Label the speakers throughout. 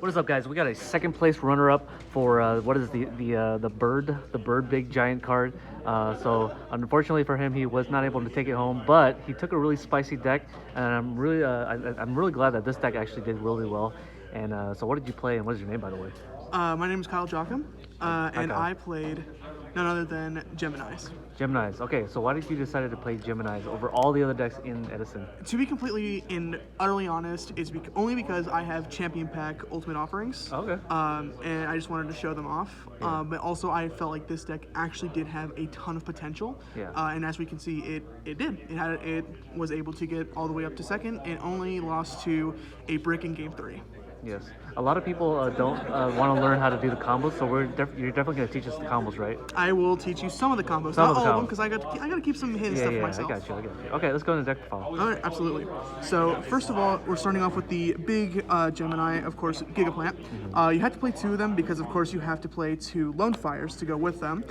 Speaker 1: What is up, guys? We got a second place runner-up for what is the bird big giant card. So unfortunately for him, he was not able to take it home, but he took a really spicy deck, and I'm really glad that this deck actually did really well. And so what did you play, and what is your name, by the way?
Speaker 2: My name is Kyle Jocham, and
Speaker 1: Kyle.
Speaker 2: I played none other than Geminis.
Speaker 1: Geminis. Okay, so why did you decide to play Geminis over all the other decks in Edison?
Speaker 2: To be completely and utterly honest, is only because I have Champion Pack Ultimate Offerings.
Speaker 1: Okay.
Speaker 2: And I just wanted to show them off.
Speaker 1: Yeah.
Speaker 2: But also, I felt like this deck actually did have a ton of potential.
Speaker 1: Yeah.
Speaker 2: And as we can see, it did. It was able to get all the way up to second and only lost to a brick in Game 3.
Speaker 1: Yes. A lot of people don't want to learn how to do the combos, so you're definitely going to teach us the combos, right?
Speaker 2: I will teach you some of the combos,
Speaker 1: Some
Speaker 2: not
Speaker 1: of the
Speaker 2: all of them,
Speaker 1: combos.
Speaker 2: because I got to keep some hidden stuff for myself.
Speaker 1: I got you. Okay, let's go into deck profile.
Speaker 2: All right, absolutely. So first of all, we're starting off with the big Gemini, of course, Gigaplant. You have to play two of them because, of course, you have to play two Lone Fires to go with them.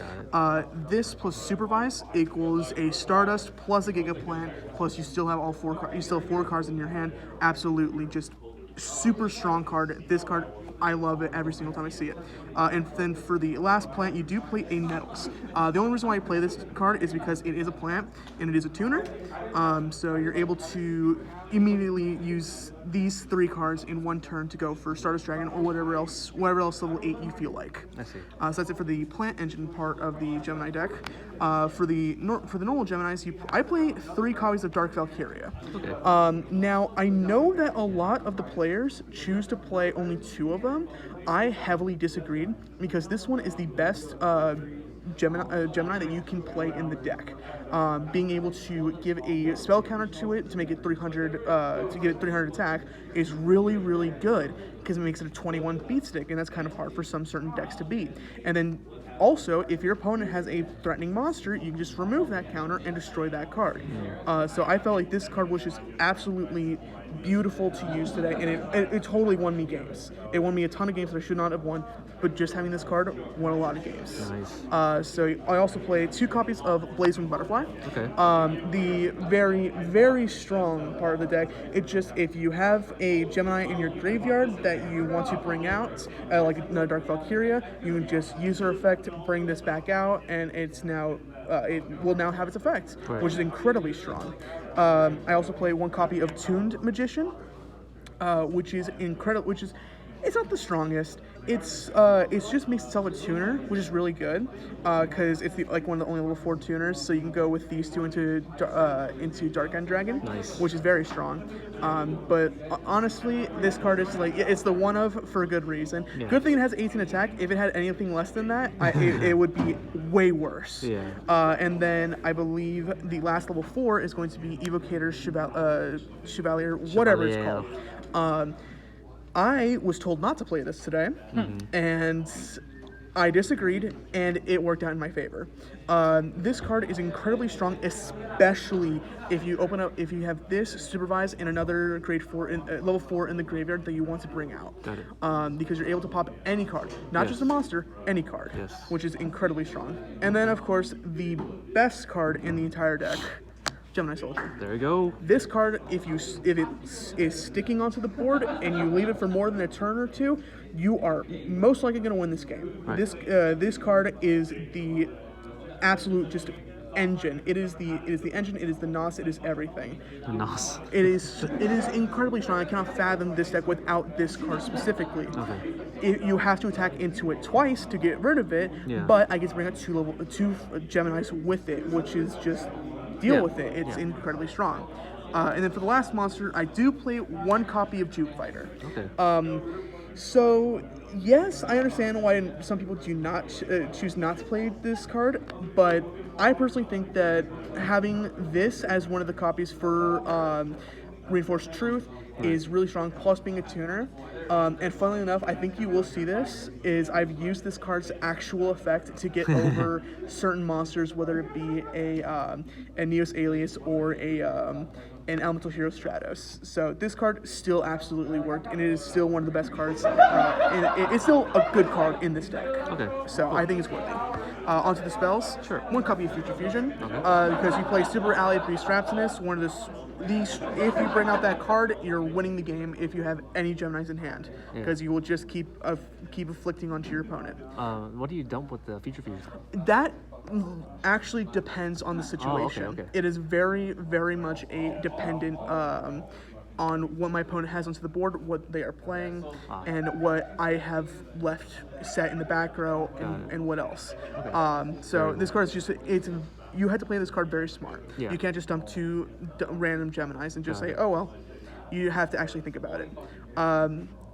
Speaker 2: This plus Supervise equals a Stardust plus a Gigaplant, plus you still have all you still have 4 cards in your hand. Absolutely, just super strong card. This card, I love it every single time I see it. And then for the last plant, you do play a Nettles. The only reason why I play this card is because it is a plant and it is a tuner. So you're able to immediately use these 3 cards in one turn to go for Stardust Dragon or whatever else level 8 you feel like.
Speaker 1: I see.
Speaker 2: So that's it for the plant engine part of the Gemini deck. For the normal Geminis, I play 3 copies of Dark Valkyria.
Speaker 1: Okay.
Speaker 2: Now, I know that a lot of the players choose to play only 2 of them. I heavily disagreed because this one is the best Gemini that you can play in the deck. Being able to give a spell counter to it to make it 300, to get it 300 attack is really, really good because it makes it a 21 beat stick, and that's kind of hard for some certain decks to beat. And then also, if your opponent has a threatening monster, you can just remove that counter and destroy that card. So I felt like this card was just absolutely beautiful to use today, and it totally won me games. It won me a ton of games that I should not have won, but just having this card won a lot of games.
Speaker 1: Nice.
Speaker 2: So I also played 2 copies of Blazewing Butterfly.
Speaker 1: Okay.
Speaker 2: The very, very strong part of the deck. It just, if you have a Gemini in your graveyard that you want to bring out, like another Dark Valkyria, you can just use her effect, bring this back out, and it's now it will now have its effect,
Speaker 1: Right.
Speaker 2: which is incredibly strong. I also play 1 copy of Tuned Magician, which is incredible. It's not the strongest. It's just makes itself a tuner, which is really good, because it's like one of the only level 4 tuners. So you can go with these 2 into Dark End Dragon,
Speaker 1: Nice.
Speaker 2: which is very strong. But honestly, this card is like it's the one of for a good reason.
Speaker 1: Yeah.
Speaker 2: Good thing it has 18 attack. If it had anything less than that, it would be way worse.
Speaker 1: Yeah.
Speaker 2: And then I believe the last level 4 is going to be Evocator Chevalier, whatever it's called. I was told not to play this today, and I disagreed, and it worked out in my favor. This card is incredibly strong, especially if you have this Supervise in another grade 4, level 4 in the graveyard that you want to bring out.
Speaker 1: Got it.
Speaker 2: Because you're able to pop any card, not just a monster, any card, which is incredibly strong. And then, of course, the best card in the entire deck, Gemini Soldier.
Speaker 1: There you go.
Speaker 2: This card, if it is sticking onto the board and you leave it for more than a turn or 2, you are most likely going to win this game.
Speaker 1: Right.
Speaker 2: This card is the absolute just engine. It is the engine. It is the NOS. It is everything.
Speaker 1: The NOS.
Speaker 2: It is incredibly strong. I cannot fathom this deck without this card specifically.
Speaker 1: Okay.
Speaker 2: You have to attack into it twice to get rid of it,
Speaker 1: Yeah.
Speaker 2: but I get to bring out 2 Geminis with it, which is just deal with it. It's incredibly strong. And then for the last monster, I do play 1 copy of Juke Fighter.
Speaker 1: Okay.
Speaker 2: So yes, I understand why some people do not choose not to play this card, but I personally think that having this as one of the copies for Reinforced Truth is really strong, plus being a tuner. And funnily enough, I think you will see this, is I've used this card's actual effect to get over certain monsters, whether it be a Neos Alias or a and Elemental Hero Stratos. So this card still absolutely worked, and it is still one of the best cards. It's still a good card in this deck.
Speaker 1: Okay.
Speaker 2: So
Speaker 1: Cool.
Speaker 2: I think it's worthy. Onto the spells.
Speaker 1: Sure.
Speaker 2: 1 copy of Future Fusion.
Speaker 1: Okay.
Speaker 2: Because you play Super Allied Beast Rapsinus, one of these. If you bring out that card, you're winning the game. If you have any Geminis in hand, because you will just keep afflicting onto your opponent.
Speaker 1: What do you dump with the Future Fusion?
Speaker 2: That actually depends on the situation.
Speaker 1: okay.
Speaker 2: It is very, very much dependent on what my opponent has onto the board, what they are playing, and what I have left set in the back row, and what else.
Speaker 1: Okay.
Speaker 2: So this card is just you have to play this card very smart.
Speaker 1: Yeah.
Speaker 2: You can't just dump 2 random Geminis and just say, oh well. You have to actually think about it.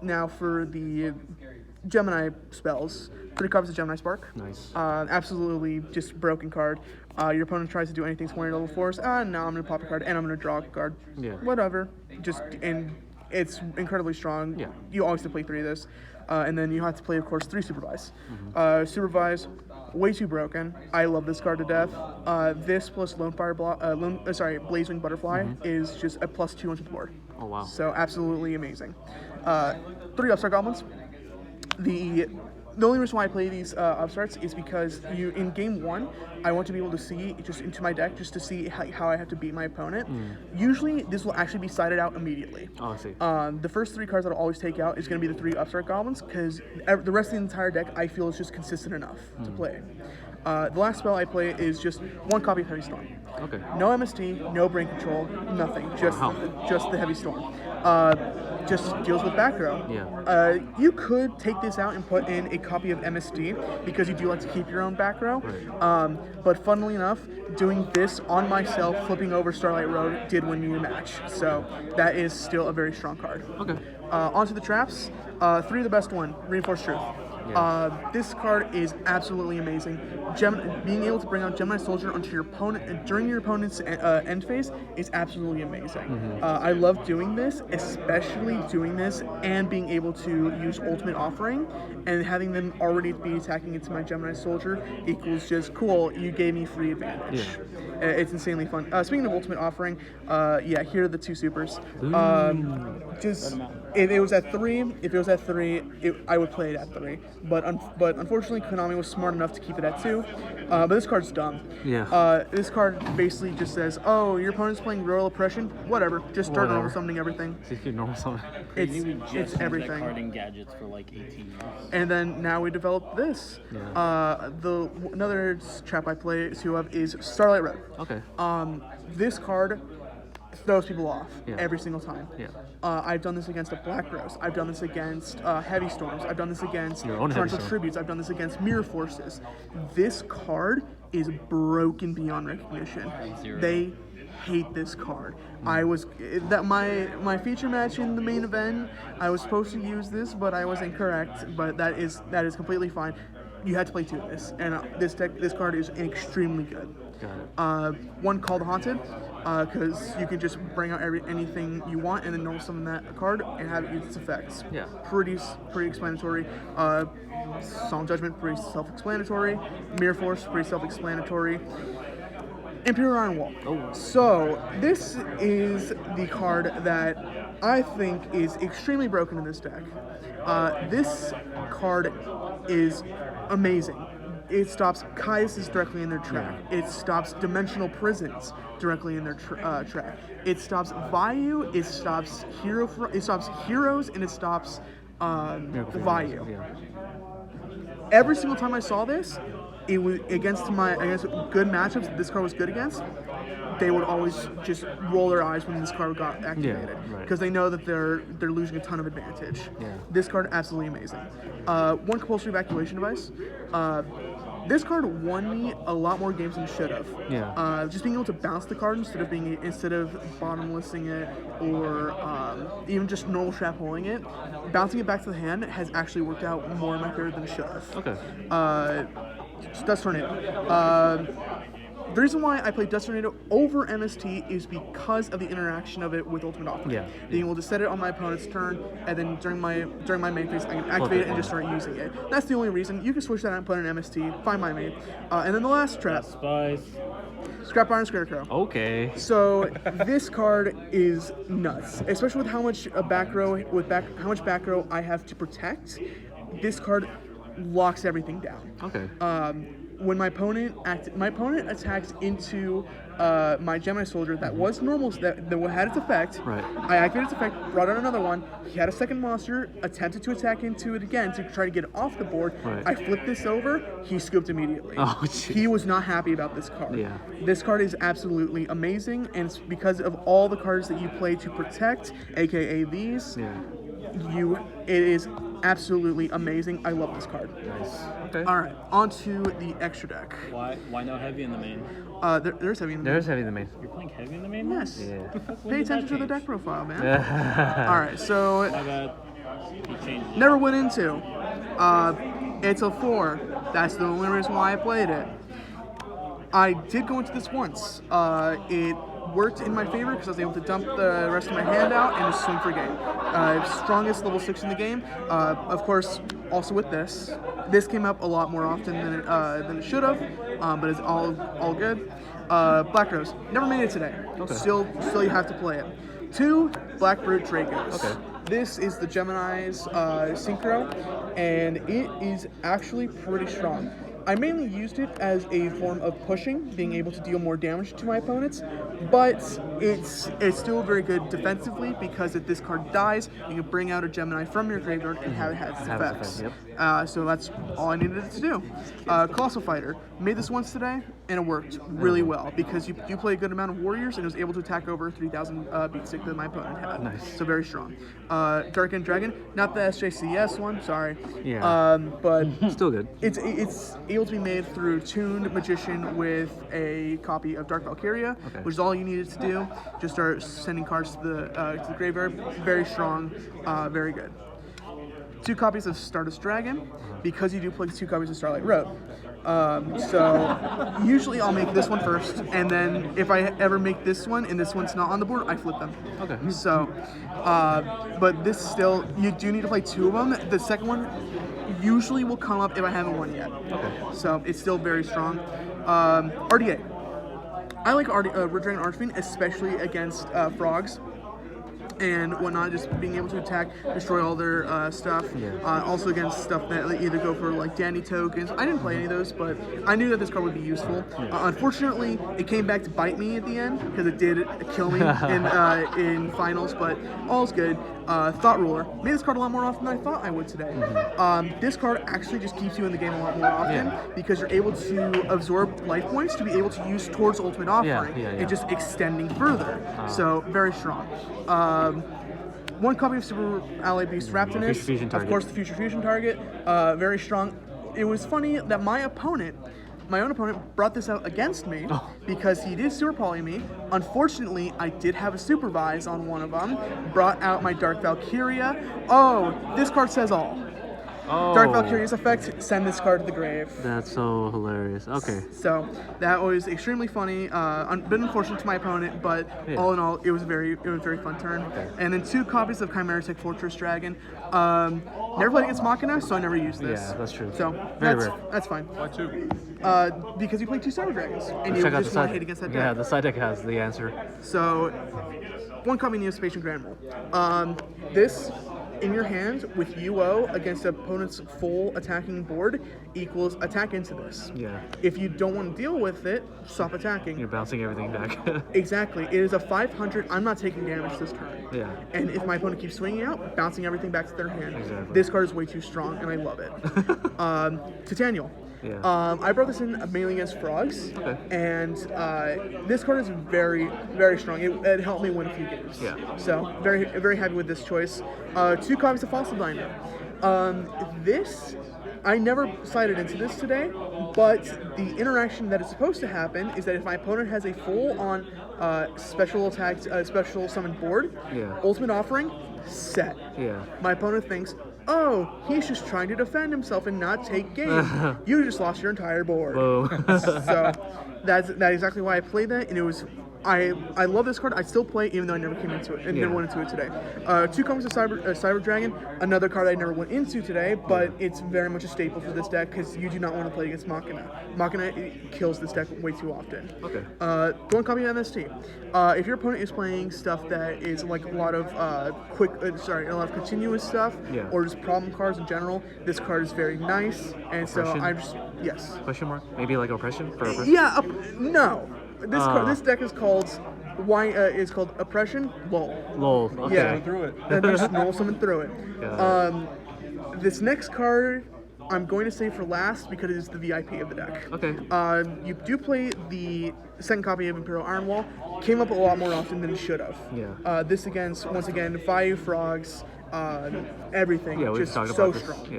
Speaker 2: Now for the Gemini spells, 3 copies of Gemini Spark.
Speaker 1: Nice.
Speaker 2: Absolutely just broken card. Your opponent tries to do anything 20 level 4s. No, I'm gonna pop a card and I'm gonna draw a card.
Speaker 1: Yeah.
Speaker 2: Whatever. And it's incredibly strong.
Speaker 1: Yeah.
Speaker 2: You always have to play 3 of this. And then you have to play, of course, 3 Supervise. Supervise, way too broken. I love this card to death. This plus Blazewing Butterfly is just a +2 onto the board.
Speaker 1: Oh wow.
Speaker 2: So absolutely amazing. 3 Upstart Goblins. The only reason why I play these upstarts is because in game 1, I want to be able to see just into my deck just to see how I have to beat my opponent. Usually, this will actually be sided out immediately.
Speaker 1: Oh, I see.
Speaker 2: The first 3 cards that I'll always take out is going to be the 3 Upstart Goblins, because the rest of the entire deck I feel is just consistent enough to play. The last spell I play is just 1 copy of Heavy Storm.
Speaker 1: Okay.
Speaker 2: No MST, no brain control, nothing. Just the Heavy Storm. Just deals with back row.
Speaker 1: Yeah.
Speaker 2: You could take this out and put in a copy of MST because you do like to keep your own back row.
Speaker 1: Right.
Speaker 2: But funnily enough, doing this on myself, flipping over Starlight Road, did win me a match. So that is still a very strong card.
Speaker 1: Okay.
Speaker 2: Onto the traps. 3 of the best one, Reinforced Truth.
Speaker 1: Yeah.
Speaker 2: This card is absolutely amazing. Being able to bring out Gemini Soldier onto your opponent during your opponent's end phase is absolutely amazing. I love doing this, especially doing this and being able to use Ultimate Offering and having them already be attacking into my Gemini Soldier equals just cool. You gave me free advantage.
Speaker 1: Yeah.
Speaker 2: It's insanely fun. Speaking of Ultimate Offering, here are the 2 supers. If it was at 3, I would play it at 3. But unfortunately, Konami was smart enough to keep it at 2. But this card's dumb.
Speaker 1: Yeah.
Speaker 2: This card basically just says, "Oh, your opponent's playing Royal Oppression. Whatever. Just start normal summoning everything."
Speaker 1: See if you normal summon.
Speaker 2: It's everything.
Speaker 3: That card in gadgets for like 18 years.
Speaker 2: And then now we developed this.
Speaker 1: Yeah.
Speaker 2: Another trap I play 2 of is Starlight Road.
Speaker 1: Okay.
Speaker 2: This card throws people off
Speaker 1: Yeah.
Speaker 2: every single time.
Speaker 1: Yeah.
Speaker 2: I've done this against a Black Rose. I've done this against Heavy Storms. I've done this against
Speaker 1: Your own Heavy
Speaker 2: Torrential
Speaker 1: Storm.
Speaker 2: Tributes. I've done this against Mirror Forces. This card is broken beyond recognition.
Speaker 3: Zero.
Speaker 2: They hate this card. My feature match in the main event, I was supposed to use this, but I was incorrect. But that is completely fine. You had to play 2 of this, and this card is extremely good.
Speaker 1: Got it.
Speaker 2: 1 Call the Haunted, because you can just bring out anything you want and then normal summon that card and have it use its effects.
Speaker 1: Yeah.
Speaker 2: Pretty explanatory. Solemn Judgment, pretty self-explanatory. Mirror Force, pretty self-explanatory. Imperial Iron Wall.
Speaker 1: Oh.
Speaker 2: So this is the card that I think is extremely broken in this deck. This card is amazing. It stops Caiuses directly in their track. It stops Dimensional Prisons directly in their track. It stops Vayu. It stops Heroes, and it stops Vayu.
Speaker 1: Yeah.
Speaker 2: Every single time I saw this, it was against good matchups that this card was good against. They would always just roll their eyes when this card got activated because they know that they're losing a ton of advantage.
Speaker 1: Yeah.
Speaker 2: This card absolutely amazing. 1 Compulsory Evacuation Device. This card won me a lot more games than it should have.
Speaker 1: Yeah.
Speaker 2: Just being able to bounce the card instead of bottomlessing it or even just normal trap holding it, bouncing it back to the hand has actually worked out more in my favor than it should have.
Speaker 1: Okay.
Speaker 2: Dust Tornado. The reason why I play Dust Tornado over MST is because of the interaction of it with Ultimate Offering.
Speaker 1: Yeah.
Speaker 2: Being able to set it on my opponent's turn, and then during my main phase, I can activate it and just start using it. That's the only reason. You can switch that out and put an MST, fine by me. And then the last trap,
Speaker 3: Spice.
Speaker 2: Scrap Iron Scarecrow.
Speaker 1: Okay.
Speaker 2: So this card is nuts, especially with how much back row I have to protect. This card locks everything down.
Speaker 1: Okay.
Speaker 2: When my opponent attacks into my Gemini soldier that was normal, that had its effect.
Speaker 1: Right.
Speaker 2: I activated its effect, brought out another one. He had a second monster, attempted to attack into it again to try to get it off the board.
Speaker 1: Right.
Speaker 2: I flipped this over. He scooped immediately.
Speaker 1: Oh, jeez.
Speaker 2: He was not happy about this card.
Speaker 1: Yeah.
Speaker 2: This card is absolutely amazing, and it's because of all the cards that you play to protect, aka these.
Speaker 1: Yeah.
Speaker 2: It is absolutely amazing. I love this card.
Speaker 1: Nice. Okay.
Speaker 2: All right, on to the extra deck.
Speaker 3: Why no heavy in the main?
Speaker 2: There's heavy in the
Speaker 1: There's heavy in the main.
Speaker 3: You're playing heavy in the main? now?
Speaker 2: Yes.
Speaker 1: Yeah.
Speaker 3: When
Speaker 2: Pay
Speaker 3: did that
Speaker 2: attention to the
Speaker 3: change?
Speaker 2: deck profile, man. All right, so
Speaker 3: My bad. He changed it.
Speaker 2: never went into. It's a 4. That's the only reason why I played it. I did go into this once. It worked in my favor because I was able to dump the rest of my hand out and just swing for game. Strongest level 6 in the game. Of course, also with this came up a lot more often than it should have, but it's all good. Black Rose, never made it today.
Speaker 1: Okay.
Speaker 2: Still you have to play it. 2 Black Brute Dracos.
Speaker 1: Okay.
Speaker 2: This is the Gemini's Synchro, and it is actually pretty strong. I mainly used it as a form of pushing, being able to deal more damage to my opponents, but it's still very good defensively because if this card dies, you can bring out a Gemini from your graveyard and have it have its
Speaker 1: Have its
Speaker 2: effects.
Speaker 1: effect,
Speaker 2: So that's all I needed it to do. Colossal Fighter, made this once today, and it worked really well because you play a good amount of warriors and it was able to attack over 3,000 beat stick that my opponent had.
Speaker 1: Nice.
Speaker 2: So very strong. Dark End Dragon, not the SJCS one, sorry.
Speaker 1: Yeah.
Speaker 2: But
Speaker 1: Still good.
Speaker 2: it's able to be made through Tuned Magician with a copy of Dark Valkyria,
Speaker 1: Okay.
Speaker 2: which is all you needed to do. Just start sending cards to the graveyard. Very strong, very good. 2 copies of Stardust Dragon, because you do play 2 copies of Starlight Road. So usually I'll make this one first, and then if I ever make this one and this one's not on the board, I flip them.
Speaker 1: Okay.
Speaker 2: So, but this still, you do need to play 2 of them. The second one usually will come up if I haven't won yet.
Speaker 1: Okay.
Speaker 2: So it's still very strong. RDA. I like Red Dragon Archfiend, especially against frogs and whatnot, just being able to attack, destroy all their stuff.
Speaker 1: Yeah.
Speaker 2: Also against stuff that either go for like Danny tokens. I didn't play any of those, but I knew that this card would be useful. Unfortunately, it came back to bite me at the end because it did kill me in finals, but all's good. Thought Ruler. Made this card a lot more often than I thought I would today. This card actually just keeps you in the game a lot more often because you're able to absorb life points to be able to use towards Ultimate Offering and just extending further. So very strong. 1 copy of Super Ally Beast Raptinus.
Speaker 1: Fusion
Speaker 2: Of
Speaker 1: target.
Speaker 2: course, the Future Fusion target. Very strong. It was funny that my own opponent brought this out against me because he did super poly me. Unfortunately, I did have a supervise on one of them. Brought out my Dark Valkyria. Oh, this card says all.
Speaker 1: Oh.
Speaker 2: Dark Valkyria's effect, send this card to the grave.
Speaker 1: That's so hilarious. Okay.
Speaker 2: So that was extremely funny. Bit unfortunate to my opponent, but all in all, it was a very fun turn.
Speaker 1: Okay.
Speaker 2: And then 2 copies of Chimera Tech Fortress Dragon. Never played against Machina, so I never used this.
Speaker 1: Yeah, that's true.
Speaker 2: So
Speaker 1: Very
Speaker 2: that's
Speaker 1: rare.
Speaker 2: that's fine.
Speaker 4: Why 2?
Speaker 2: Because you play 2 Cyber Dragons, and
Speaker 1: Let's
Speaker 2: you
Speaker 1: check out
Speaker 2: just
Speaker 1: the
Speaker 2: want
Speaker 1: side
Speaker 2: to hit against that
Speaker 1: Yeah,
Speaker 2: deck.
Speaker 1: the side deck has the answer.
Speaker 2: So 1 copy Neospatian Grand Roll. This in your hand with UO against opponent's full attacking board equals attack into this.
Speaker 1: Yeah.
Speaker 2: If you don't want to deal with it, stop attacking.
Speaker 1: You're bouncing everything back.
Speaker 2: Exactly. It is a 500. I'm not taking damage this turn.
Speaker 1: Yeah.
Speaker 2: And if my opponent keeps swinging out, bouncing everything back to their hand.
Speaker 1: Exactly.
Speaker 2: This card is way too strong, and I love it. Titanial.
Speaker 1: Yeah.
Speaker 2: I brought this in mainly against frogs,
Speaker 1: Okay.
Speaker 2: and this card is very, very strong. It helped me win a few games.
Speaker 1: Yeah.
Speaker 2: So very, very happy with this choice. 2 copies of Fossil Diner. This, I never sided into this today, but the interaction that is supposed to happen is that if my opponent has a full-on special attack, special summon board,
Speaker 1: Yeah.
Speaker 2: Ultimate Offering, set.
Speaker 1: Yeah.
Speaker 2: My opponent thinks, oh, he's just trying to defend himself and not take game. You just lost your entire board.
Speaker 1: Boom.
Speaker 2: So that's exactly why I played that, and it was. I love this card. I still play it even though I never came into it and never went into it today. 2 copies of Cyber Dragon, another card I never went into today, but it's very much a staple for this deck because you do not want to play against Machina. Machina kills this deck way too often.
Speaker 1: Okay.
Speaker 2: 1 copy of MST. If your opponent is playing stuff that is like a lot of a lot of continuous stuff, or just problem cards in general, this card is very nice, and so I'm just
Speaker 1: Question mark? Maybe like oppression for oppression?
Speaker 2: Yeah, no. This deck is called Oppression. Lol.
Speaker 1: Lol. Okay.
Speaker 2: Yeah.
Speaker 3: Through it.
Speaker 2: And just roll someone through it. This next card I'm going to save for last because it is the VIP of the deck.
Speaker 1: Okay.
Speaker 2: You do play the second copy of Imperial Iron Wall. Came up a lot more often than it should have.
Speaker 1: Yeah.
Speaker 2: This once again, Fire Frogs, everything.
Speaker 1: Yeah, we've
Speaker 2: just
Speaker 1: talked
Speaker 2: so
Speaker 1: about this.
Speaker 2: strong.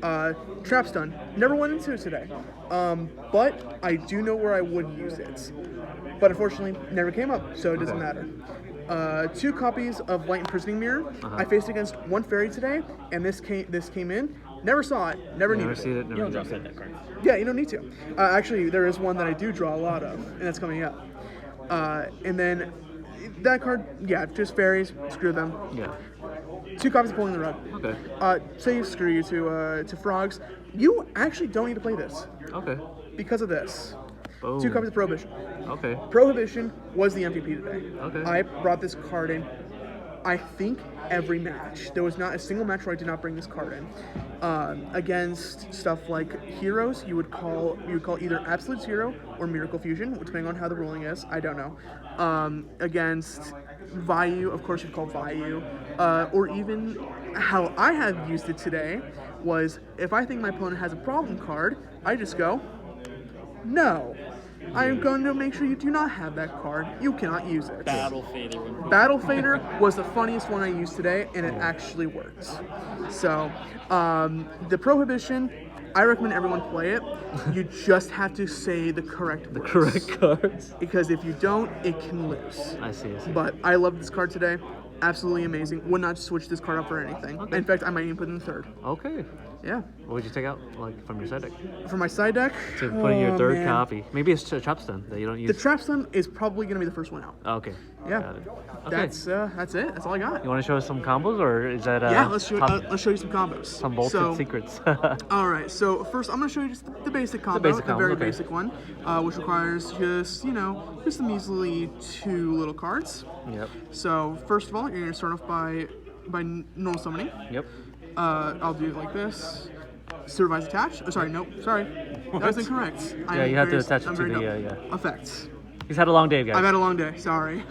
Speaker 1: Yeah.
Speaker 2: Trap Stun. Never went into it today. But I do know where I would use it. But unfortunately, never came up, so it doesn't matter. 2 copies of Light Imprisoning Mirror. I faced against 1 fairy today, and this came in. Never saw it. Never needed
Speaker 1: See it.
Speaker 3: You don't draw set that card.
Speaker 2: Yeah, you don't need to. Actually, there is one that I do draw a lot of, and that's coming up. And then that card, just fairies. Screw them.
Speaker 1: Yeah.
Speaker 2: 2 copies of Pulling the Rug.
Speaker 1: Okay.
Speaker 2: Say screw you to frogs. You actually don't need to play this
Speaker 1: Okay.
Speaker 2: because of this.
Speaker 1: Boom.
Speaker 2: 2 copies of Prohibition.
Speaker 1: Okay.
Speaker 2: Prohibition was the MVP today.
Speaker 1: Okay.
Speaker 2: I brought this card in, I think, every match. There was not a single match where I did not bring this card in. Against stuff like heroes, you would call either Absolute Zero or Miracle Fusion, depending on how the ruling is. I don't know. Against Vayu, of course, you'd call Vayu. Or even how I have used it today was if I think my opponent has a problem card, I just go, no. I am going to make sure you do not have that card. You cannot use it.
Speaker 3: Battle Fader.
Speaker 2: Battle Fader was the funniest one I used today, and it actually worked. So, the Prohibition, I recommend everyone play it. You just have to say the correct words.
Speaker 1: Correct cards.
Speaker 2: Because if you don't, it can lose.
Speaker 1: I see.
Speaker 2: But I love this card today. Absolutely amazing. Would not switch this card up for anything.
Speaker 1: Okay.
Speaker 2: In fact, I might even put it in 3rd.
Speaker 1: Okay.
Speaker 2: Yeah.
Speaker 1: What would you take out, like, from your side deck?
Speaker 2: For my side deck,
Speaker 1: To put in your 3rd
Speaker 2: man.
Speaker 1: copy. Maybe it's a trap stun that you don't use.
Speaker 2: The Trap Stun is probably going to be the first one out.
Speaker 1: Okay.
Speaker 2: Yeah.
Speaker 1: Got it. Okay.
Speaker 2: That's it. That's all I got.
Speaker 1: You want to show us some combos, or is that
Speaker 2: Yeah, let's show you some combos.
Speaker 1: some bolted secrets?
Speaker 2: All right, so first I'm going to show you just the basic combo,
Speaker 1: basic combo,
Speaker 2: a very
Speaker 1: okay.
Speaker 2: basic one, which requires just a measly 2 little cards.
Speaker 1: Yep.
Speaker 2: So first of all, you're going to start off by normal summoning.
Speaker 1: Yep.
Speaker 2: I'll do it like this. Supervise attach. Oh, sorry, nope, sorry. That was incorrect.
Speaker 1: Yeah, you have to attach it to the,
Speaker 2: effects.
Speaker 1: He's had a long day, guys.
Speaker 2: I've had a long day, sorry.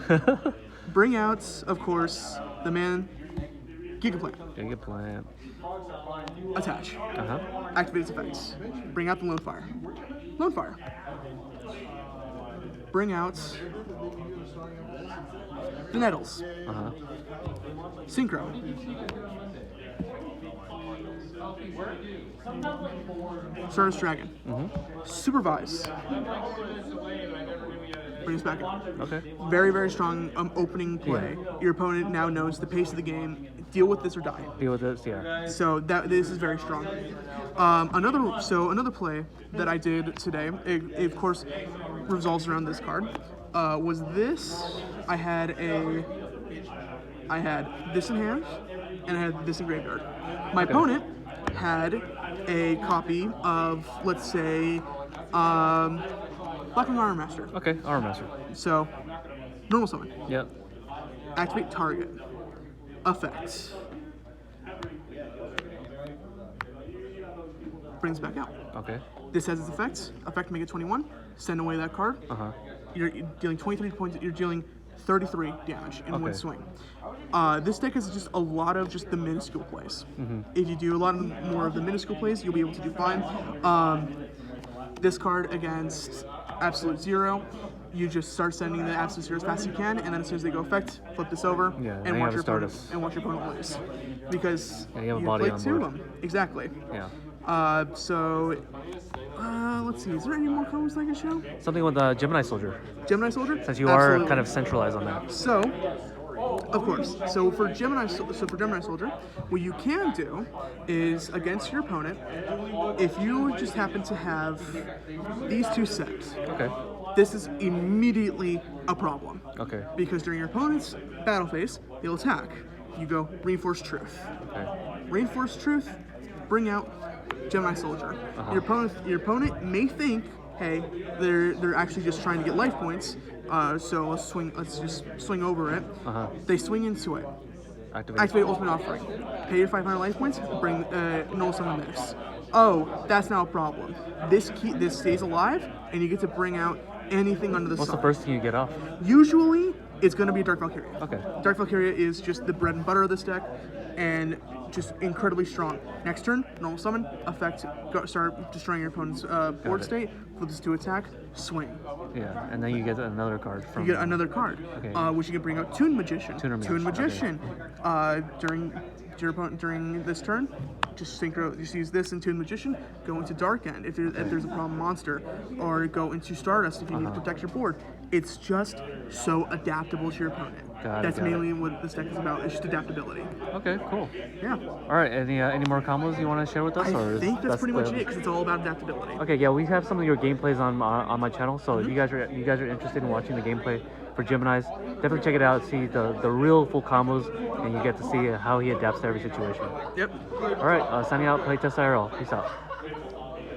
Speaker 2: Bring out, of course, the man, Gigaplant.
Speaker 1: Giga plant.
Speaker 2: Attach.
Speaker 1: Uh-huh.
Speaker 2: Activate its effects. Bring out the Lone Fire. Lone Fire. Bring out the Nettles.
Speaker 1: Uh-huh.
Speaker 2: Synchro. Stardust Dragon. Supervise. Bring us back in.
Speaker 1: Okay.
Speaker 2: Very, very strong opening play. Your opponent now knows the pace of the game. Deal with this or die.
Speaker 1: Deal with this, yeah.
Speaker 2: So this is very strong. Another play that I did today, it of course revolves around this card. Was this? I had this in hand, and I had this in graveyard. My opponent had a copy of, let's say, Blackwing Armor Master.
Speaker 1: Okay, Armor Master.
Speaker 2: So, normal summon.
Speaker 1: Yep.
Speaker 2: Activate target. Effect. Brings back out.
Speaker 1: Okay.
Speaker 2: This has its effects. Effect make it 21. Send away that card.
Speaker 1: Uh-huh.
Speaker 2: You're dealing 23 points. You're dealing 33 damage in one swing. This deck is just a lot of just the minuscule plays. If you do a lot more of the minuscule plays, you'll be able to do fine. This card against Absolute Zero, you just start sending the Absolute Zero as fast as you can, and then as soon as they go effect, flip this over and watch your opponent lose. Because
Speaker 1: you have a
Speaker 2: you
Speaker 1: body
Speaker 2: played
Speaker 1: on
Speaker 2: 2 of
Speaker 1: board.
Speaker 2: them. Exactly.
Speaker 1: Yeah.
Speaker 2: Let's see. Is there any more combos I can show?
Speaker 1: Something with Gemini Soldier,
Speaker 2: Gemini Soldier?
Speaker 1: since you
Speaker 2: Absolutely.
Speaker 1: are kind of centralized on that.
Speaker 2: So, Of course. So for Gemini Soldier, what you can do is against your opponent, if you just happen to have these two sets,
Speaker 1: Okay.
Speaker 2: this is immediately a problem.
Speaker 1: Okay.
Speaker 2: Because during your opponent's battle phase, they'll attack. You go Reinforced Truth.
Speaker 1: Okay.
Speaker 2: Reinforced Truth, bring out Gemini Soldier. Your opponent may think, hey, they're actually just trying to get life points. So let's just swing over it. They swing into it. Activate Ultimate Offering. Pay your 500 life points. Bring null summon this. Oh, that's now a problem. This stays alive, and you get to bring out anything under the sun.
Speaker 1: What's the first thing you get off?
Speaker 2: Usually, it's going to be a Dark Valkyria.
Speaker 1: Okay.
Speaker 2: Dark Valkyria is just the bread and butter of this deck, and just incredibly strong. Next turn, normal summon, effect, start destroying your opponent's board state, flip this to attack, swing.
Speaker 1: Yeah, and then you get another card from.
Speaker 2: You get another card,
Speaker 1: Okay.
Speaker 2: which you can bring out Toon Magician.
Speaker 1: Toon Magician,
Speaker 2: During this turn, just use this in Toon Magician, go into Dark End if there's a problem monster, or go into Stardust if you need to protect your board. It's just so adaptable to your opponent. That's mainly what this deck is about. It's just adaptability.
Speaker 1: Okay, cool.
Speaker 2: Yeah.
Speaker 1: All right, any more combos you want to share with us?
Speaker 2: I think that's pretty much it because it's all about adaptability.
Speaker 1: Okay, yeah, we have some of your gameplays on my channel, so if you guys are interested in watching the gameplay for Gemini's, definitely check it out. See the real full combos, and you get to see how he adapts to every situation.
Speaker 2: Yep.
Speaker 1: All right, signing out. Playtest IRL. Peace out.